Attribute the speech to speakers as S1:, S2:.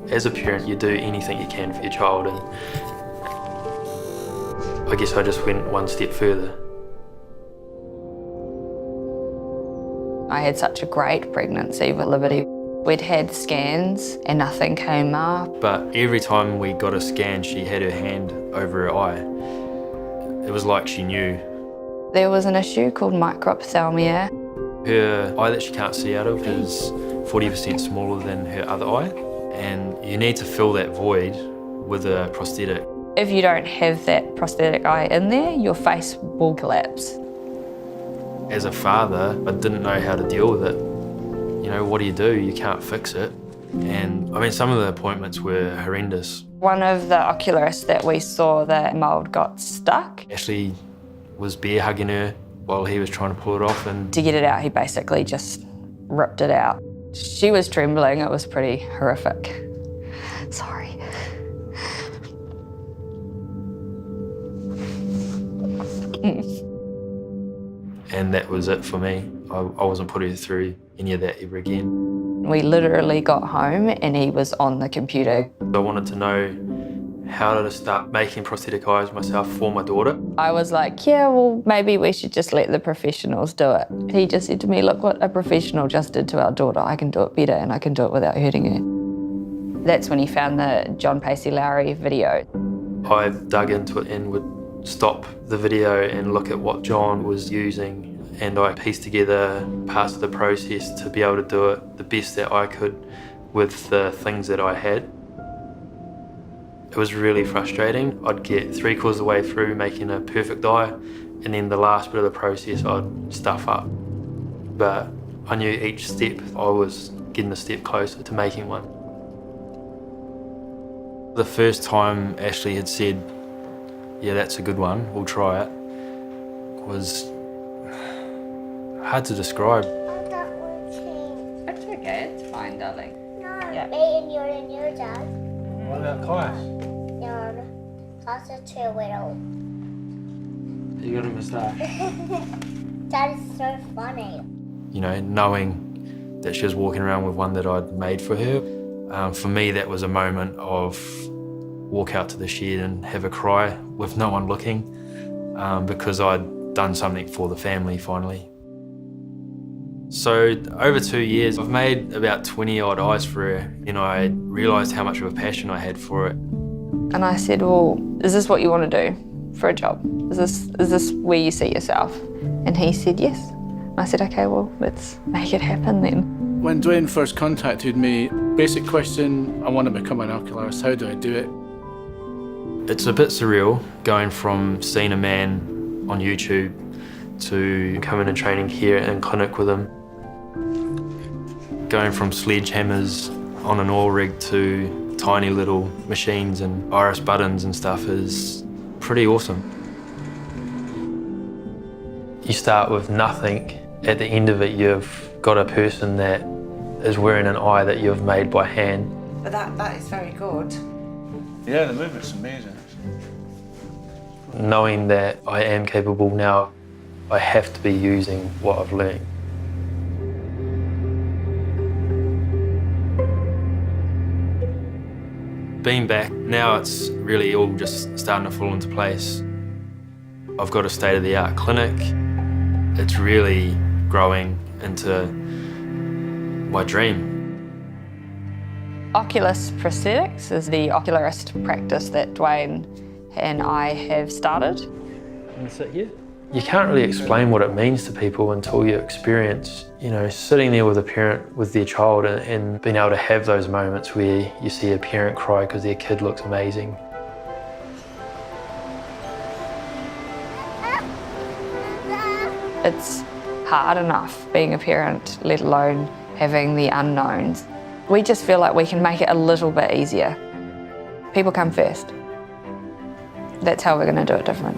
S1: As a parent, you do anything you can for your child, and I guess I just went one step further.
S2: I had such a great pregnancy with Liberty. We'd had scans and nothing came up.
S1: But every time we got a scan, she had her hand over her eye. It was like she knew.
S2: There was an issue called microphthalmia.
S1: Her eye that she can't see out of is 40% smaller than her other eye, and you need to fill that void with a prosthetic.
S2: If you don't have that prosthetic eye in there, your face will collapse.
S1: As a father, I didn't know how to deal with it. You know, what do? You can't fix it. And I mean, some of the appointments were horrendous.
S2: One of the ocularists that we saw, the mould got stuck.
S1: Ashley was bear hugging her while he was trying to pull it off, and
S2: To get it out, he basically just ripped it out. She was trembling, it was pretty horrific. Sorry.
S1: and that was it for me. I wasn't putting through any of that ever again.
S2: We literally got home and he was on the computer.
S1: I wanted to know how to start making prosthetic eyes myself for my daughter.
S2: I was like, yeah, well, maybe we should just let the professionals do it. He just said to me, look what a professional just did to our daughter. I can do it better and I can do it without hurting her. That's when he found the John Pacey Lowry video.
S1: I dug into it and would stop the video and look at what John was using, and I pieced together parts of the process to be able to do it the best that I could with the things that I had. It was really frustrating. I'd get 3/4 of the way through making a perfect eye, and then the last bit of the process I'd stuff up. But I knew each step I was getting a step closer to making one. The first time Ashley had said, yeah, that's a good one, we'll try it, was hard to describe.
S2: It's okay, it's fine, darling.
S3: No,
S2: Yeah.
S3: you're in your dad.
S4: What about class?
S3: No, class is too little.
S4: You got a moustache.
S3: That is so funny.
S1: You know, knowing that she was walking around with one that I'd made for her, for me that was a moment of walk out to the shed and have a cry with no one looking, because I'd done something for the family finally. So over 2 years, I've made about 20 odd eyes for her, and I realised how much of a passion I had for it.
S2: And I said, well, is this what you want to do for a job? Is this where you see yourself? And he said, yes. And I said, okay, well, let's make it happen then.
S4: When Dwayne first contacted me, basic question, I want to become an ocularist, how do I do it?
S1: It's a bit surreal going from seeing a man on YouTube to coming and training here in clinic with him. Going from sledgehammers on an oil rig to tiny little machines and iris buttons and stuff is pretty awesome. You start with nothing. At the end of it, you've got a person that is wearing an eye that you've made by hand.
S5: But that is very good.
S4: Yeah, the movement's amazing.
S1: Knowing that I am capable now, I have to be using what I've learned. Being back, now it's really all just starting to fall into place. I've got a state-of-the-art clinic. It's really growing into my dream.
S2: Oculus Prosthetics is the ocularist practice that Dwayne and I have started.
S1: Can you sit here? You can't really explain what it means to people until you experience, you know, sitting there with a parent with their child and being able to have those moments where you see a parent cry because their kid looks amazing.
S2: It's hard enough being a parent, let alone having the unknowns. We just feel like we can make it a little bit easier. People come first. That's how we're going to do it different.